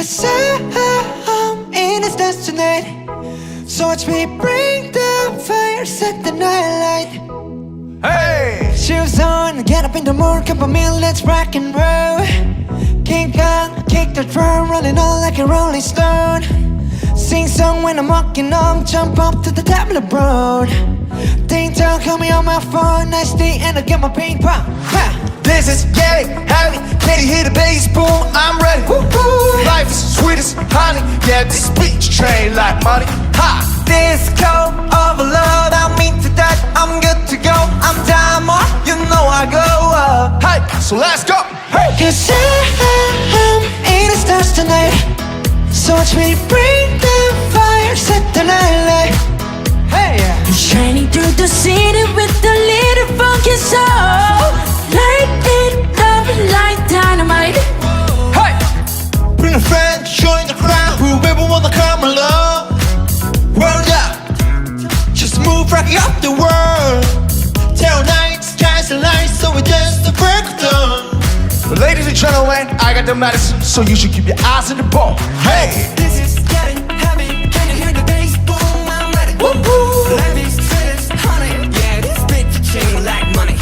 'Cause I'm in its destiny. So watch me bring the fire, set the night light. Hey! Shoes on, get up in the morning, cup of milk, let's rock and roll. King Kong, kick the drum, rolling on like a rolling stone. Sing song when I'm walking home, jump up to the top of the road. Ding dong, call me on my phone, nice day, and I get my ping pong. Ha! This is getting heavy. Can you hear the bass boom? I'm ready. Woo-hoo. Life is sweet as honey. Yeah, this beach train like money. Ha! Disco overload, I'm into that, I'm good to go. I'm diamond, you know I go up. Hey, so let's go. Hey! 'Cause I'm in the stars tonight. So watch me bring the fire, set the night light. Hey, yeah. Shining through the city with a little funky soul. Light it up like dynamite. Hey! Bring a friend, join the crowd. Whoever wanna come along. World up, just move rocking up the world. Till night, skies the lights, so we dance the break of dawn. Ladies and gentlemen, I got the medicine, so you should keep your eyes on the ball. Hey! This is getting heavy, can you hear the bass boom? I'm ready. Woo-hoo. Life is sweet as honey. Yeah, this beat chain like money.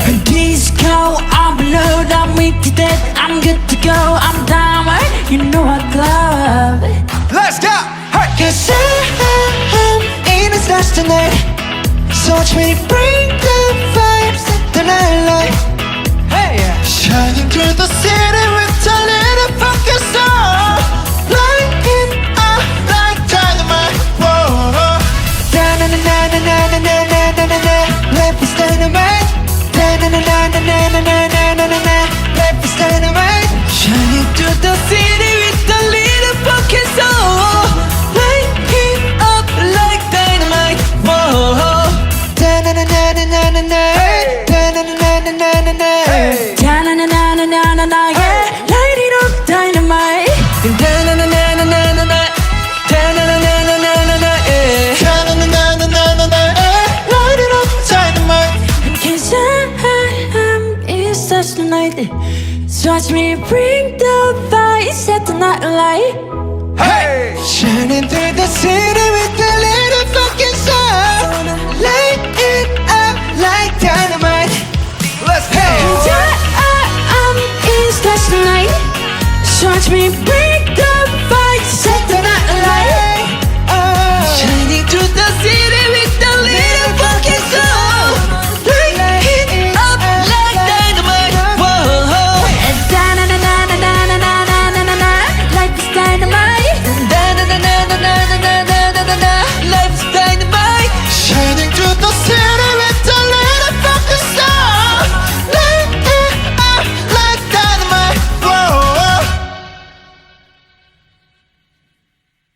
And disco overload, I'm into that, I'm good to go. I'm diamond, you know I love it. Let's go! Hey! 'Cause I'm in the stars tonight. So watch me bring the fire, set the night light. Hey, yeah. Shining through the city with a little funky soul. Light it up like dynamite. Whoa. Da na na na na na na na na na na na. Life is dynamite. Da na na na na na na na na na na na. Life is dynamite. Shining through the city with a little funky soul. Light it up like dynamite. Whoa. Da na na na na na na na. Da na na na na na na na. Na na na na na na na, yeah. Light it up, dynamite. Da na na na na na na na. Da na na na na na na na. Na-na-na-na-na-na-na, light it up, dynamite. 'Cause I'm in such the night. So watch me bring the fire, set the night light. Hey! Shining through the city with a little fucking sun. Light it up like dynamite. Let's go! I'm in such the night. So watch me bring